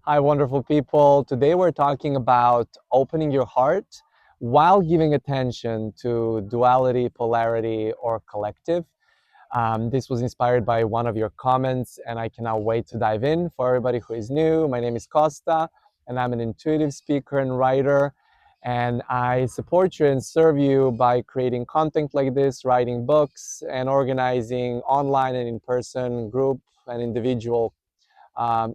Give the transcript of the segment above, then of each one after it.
Hi, wonderful people. Today we're talking about opening your heart while giving attention to duality, polarity, or collective. This was inspired by one of your comments, and I cannot wait to dive in. For everybody who is new, my name is Kosta, and I'm an intuitive speaker and writer. And I support you and serve you by creating content like this, writing books, and organizing online and in person group and individual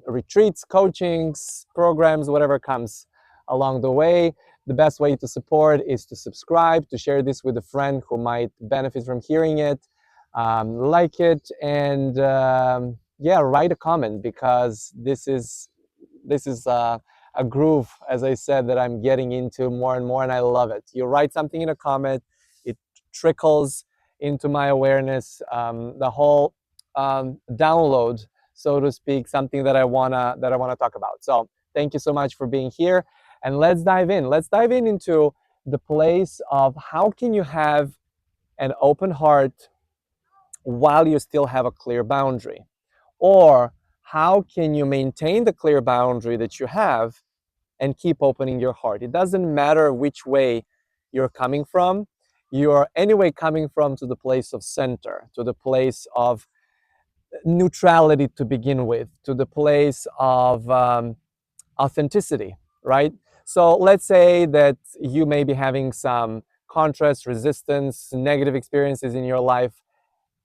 retreats, coachings, programs, whatever comes along the way. The best way to support is to subscribe, to share this with a friend who might benefit from hearing it, like it, and yeah, write a comment because this is a groove, as I said, that I'm getting into more and more, and I love it. You write something in a comment, it trickles into my awareness. The whole download, so to speak, something that I wanna talk about. So thank you so much for being here, and let's dive in. Let's dive in into the place of how can you have an open heart while you still have a clear boundary, or how can you maintain the clear boundary that you have and keep opening your heart. It doesn't matter which way you're coming from. You're anyway coming from to the place of center, to the place of neutrality to begin with, to the place of authenticity, right? So let's say that you may be having some contrast, resistance, negative experiences in your life.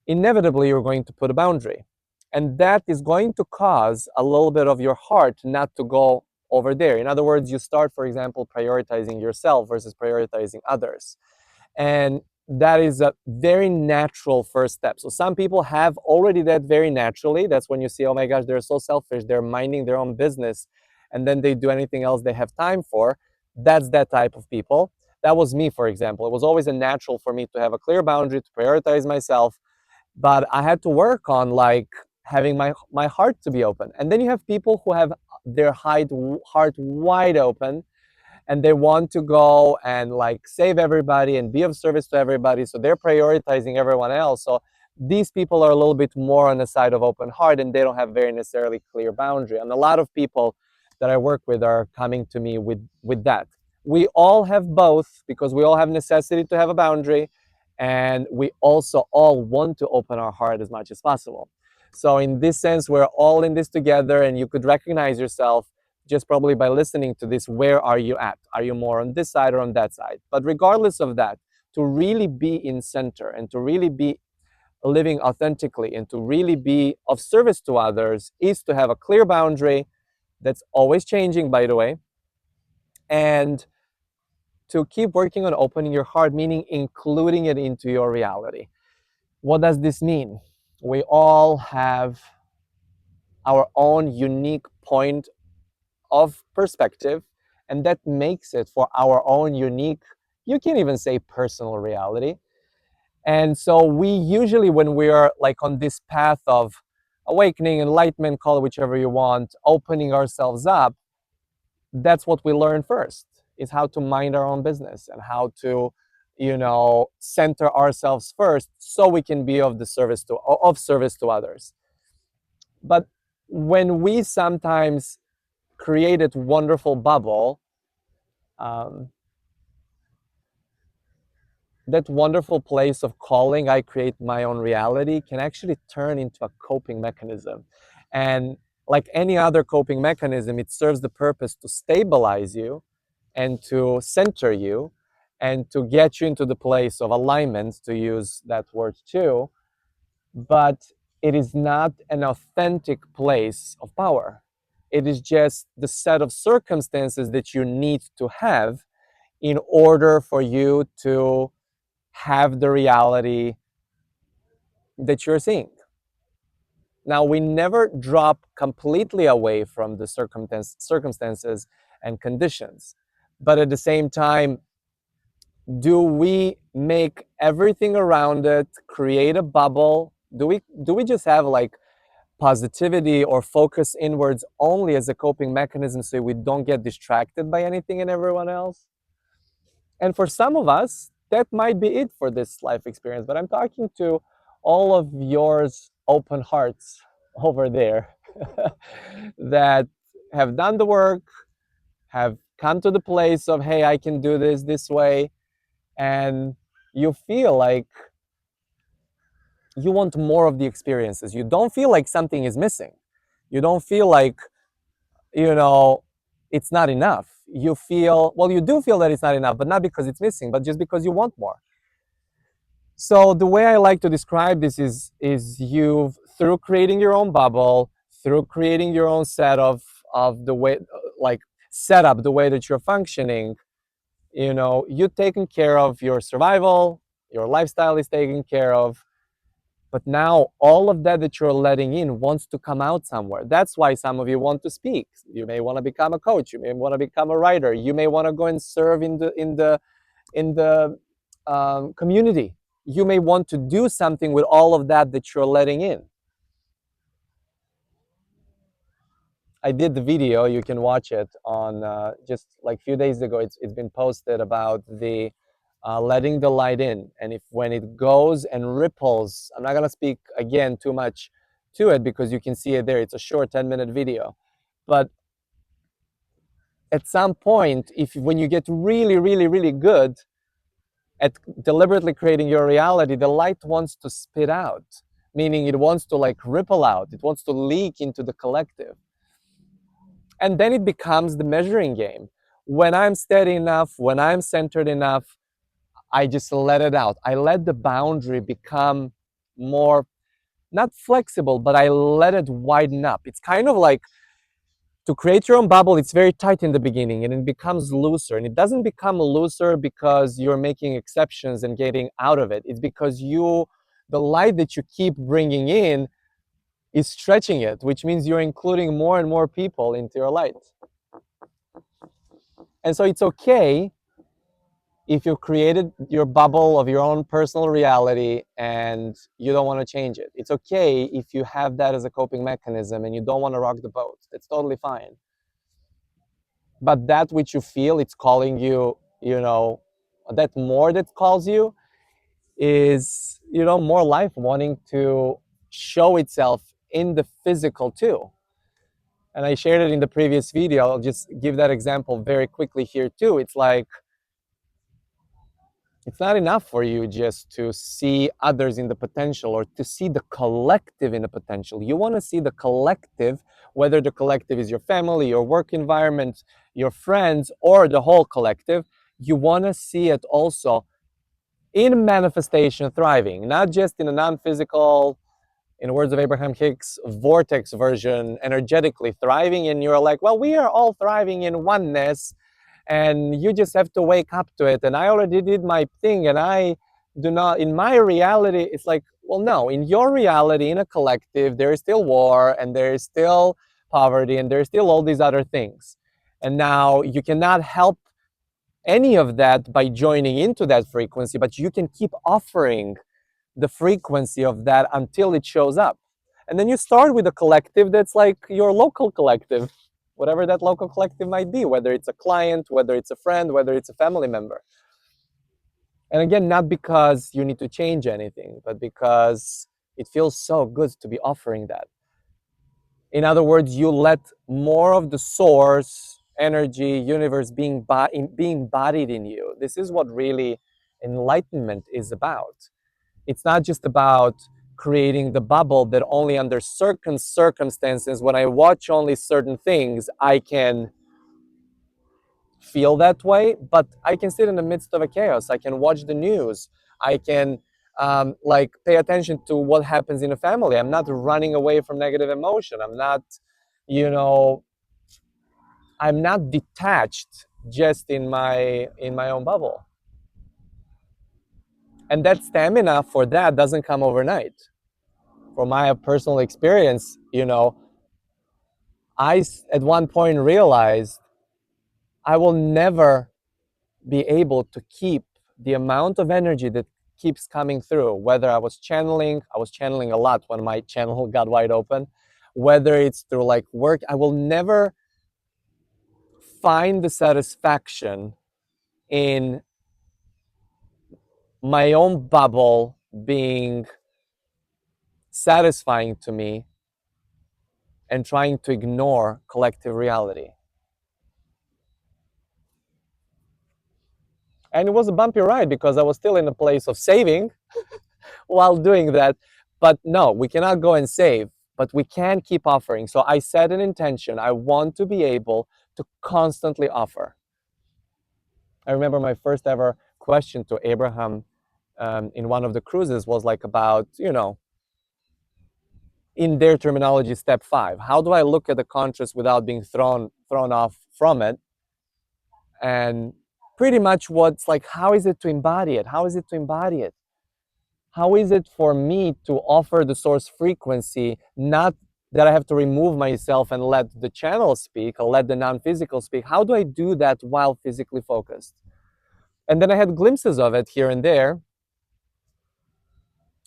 Inevitably, you're going to put a boundary. And that is going to cause a little bit of your heart not to go over there. In other words, you start, for example, prioritizing yourself versus prioritizing others. And that is a very natural first step. So some people have already that very naturally. That's when you see, oh my gosh, they're so selfish, they're minding their own business, and then they do anything else they have time for. That's that type of people. That was me, for example. It was always a natural for me to have a clear boundary, to prioritize myself, but I had to work on like having my heart to be open. And then you have people who have their heart wide open, and they want to go and like save everybody and be of service to everybody, so they're prioritizing everyone else. So these people are a little bit more on the side of open heart, and they don't have very necessarily clear boundary. And a lot of people that I work with are coming to me with that. We all have both because we all have necessity to have a boundary, and we also all want to open our heart as much as possible. So in this sense, we're all in this together, and you could recognize yourself just probably by listening to this. Where are you at? Are you more on this side or on that side? But regardless of that, to really be in center and to really be living authentically and to really be of service to others is to have a clear boundary that's always changing, by the way, and to keep working on opening your heart, meaning including it into your reality. What does this mean? We all have our own unique point of perspective, and that makes it for our own unique, you can even say personal reality. And so we usually, when we are like on this path of awakening, enlightenment, call it whichever you want, opening ourselves up, that's what we learn first, is how to mind our own business and how to, center ourselves first so we can be of service to others. But when we sometimes created wonderful bubble, um, that wonderful place of calling, I create my own reality, can actually turn into a coping mechanism. And like any other coping mechanism, it serves the purpose to stabilize you and to center you and to get you into the place of alignment, to use that word too. But it is not an authentic place of power. It is just the set of circumstances that you need to have in order for you to have the reality that you're seeing. Now, we never drop completely away from the circumstances and conditions, but at the same time, do we make everything around it create a bubble? Do we just have like positivity or focus inwards only as a coping mechanism so we don't get distracted by anything and everyone else? And for some of us, that might be it for this life experience. But I'm talking to all of yours open hearts over there that have done the work, have come to the place of, hey, I can do this way, and you feel like you want more of the experiences. You don't feel like something is missing. You don't feel like, you know, it's not enough. You feel, well, you do feel that it's not enough, but not because it's missing, but just because you want more. So the way I like to describe this is you've, through creating your own bubble, through creating your own set of the way, like setup, the way that you're functioning, you know, you're taking care of your survival, your lifestyle is taken care of, but now all of that that you're letting in wants to come out somewhere. That's why some of you want to speak. You may want to become a coach, you may want to become a writer, you may want to go and serve in the community. You may want to do something with all of that that you're letting in. I did the video. You can watch it on just like a few days ago. It's been posted about the letting the light in, and if when it goes and ripples. I'm not gonna speak again too much to it because you can see it there. It's a short 10-minute video, but at some point, if when you get really, really, really good at deliberately creating your reality, the light wants to spit out, meaning it wants to like ripple out. It wants to leak into the collective. And then it becomes the measuring game. When I'm steady enough, when I'm centered enough, I just let it out. I let the boundary become more, not flexible, but I let it widen up. It's kind of like to create your own bubble, it's very tight in the beginning and it becomes looser. And it doesn't become looser because you're making exceptions and getting out of it. It's because the light that you keep bringing in is stretching it, which means you're including more and more people into your light. And so it's okay if you've created your bubble of your own personal reality and you don't want to change it. It's okay if you have that as a coping mechanism and you don't want to rock the boat. It's totally fine. But that which you feel it's calling you, you know, that more that calls you is, you know, more life wanting to show itself in the physical too. And I shared it in the previous video. I'll just give that example very quickly here too. It's like, it's not enough for you just to see others in the potential or to see the collective in the potential. You want to see the collective, whether the collective is your family, your work environment, your friends, or the whole collective. You want to see it also in manifestation thriving, not just in a non-physical, in the words of Abraham Hicks, vortex version, energetically thriving. And you're like, well, we are all thriving in oneness and you just have to wake up to it. And I already did my thing and I do not, in my reality, it's like, well, no, in your reality, in a collective, there is still war and there is still poverty and there's still all these other things. And now you cannot help any of that by joining into that frequency, but you can keep offering the frequency of that until it shows up. And then you start with a collective that's like your local collective, whatever that local collective might be, whether it's a client, whether it's a friend, whether it's a family member. And again, not because you need to change anything, but because it feels so good to be offering that. In other words, you let more of the source, energy, universe being embodied in you. This is what really enlightenment is about. It's not just about creating the bubble that only under certain circumstances, when I watch only certain things, I can feel that way, but I can sit in the midst of a chaos. I can watch the news. I can like pay attention to what happens in a family. I'm not running away from negative emotion. I'm not, you know, I'm not detached just in my own bubble. And that stamina for that doesn't come overnight. From my personal experience, you know, I at one point realized I will never be able to keep the amount of energy that keeps coming through, whether I was channeling a lot when my channel got wide open, whether it's through like work, I will never find the satisfaction in my own bubble being satisfying to me and trying to ignore collective reality. And it was a bumpy ride because I was still in a place of saving while doing that. But no, we cannot go and save, but we can keep offering. So I set an intention. I want to be able to constantly offer. I remember my first ever question to Abraham in one of the cruises was like about, in their terminology, step 5. How do I look at the contrast without being thrown off from it? And pretty much what's like, how is it to embody it? How is it to embody it? How is it for me to offer the source frequency, not that I have to remove myself and let the channel speak or let the non-physical speak? How do I do that while physically focused? And then I had glimpses of it here and there.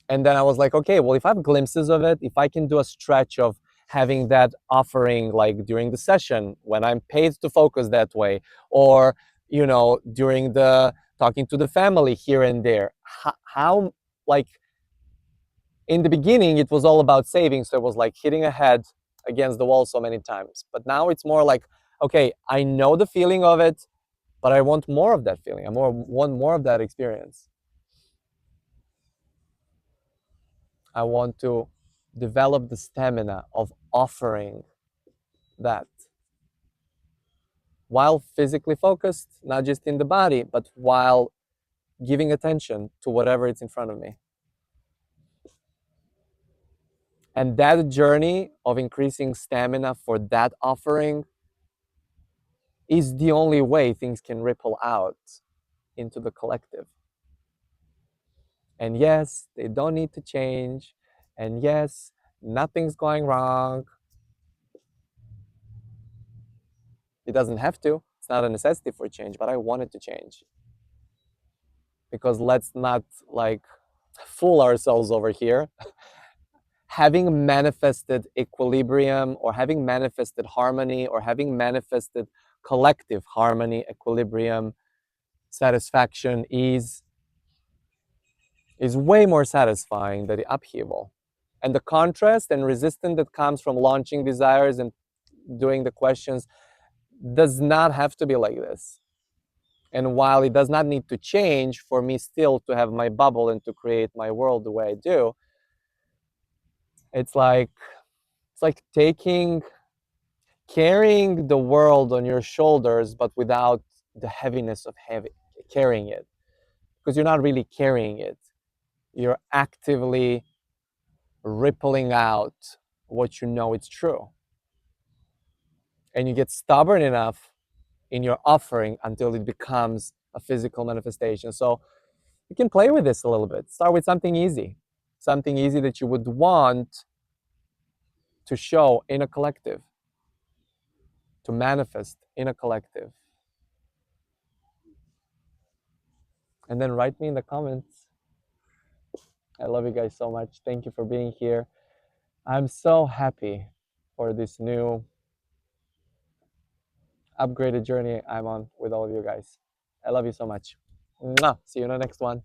And then I was like, okay, well, if I have glimpses of it, if I can do a stretch of having that offering like during the session when I'm paid to focus that way, or, during the talking to the family here and there, how like, in the beginning, it was all about saving. So it was like hitting a head against the wall so many times. But now it's more like, okay, I know the feeling of it, but I want more of that feeling. Want more of that experience. I want to develop the stamina of offering that while physically focused, not just in the body, but while giving attention to whatever it's in front of me. And that journey of increasing stamina for that offering is the only way things can ripple out into the collective. And yes, they don't need to change. And yes, nothing's going wrong. It doesn't have to. It's not a necessity for change, but I want it to change. Because let's not like fool ourselves over here. Having manifested equilibrium or having manifested harmony or having manifested collective harmony, equilibrium, satisfaction, ease is way more satisfying than the upheaval. And the contrast and resistance that comes from launching desires and doing the questions does not have to be like this. And while it does not need to change for me still to have my bubble and to create my world the way I do, it's like carrying the world on your shoulders, but without the heaviness of carrying it, because you're not really carrying it. You're actively rippling out what you know it's true. And you get stubborn enough in your offering until it becomes a physical manifestation. So you can play with this a little bit. Start with something easy that you would want to show in a collective, to manifest in a collective. And then write me in the comments. I love you guys so much. Thank you for being here. I'm so happy for this new upgraded journey I'm on with all of you guys. I love you so much. Mwah. See you in the next one.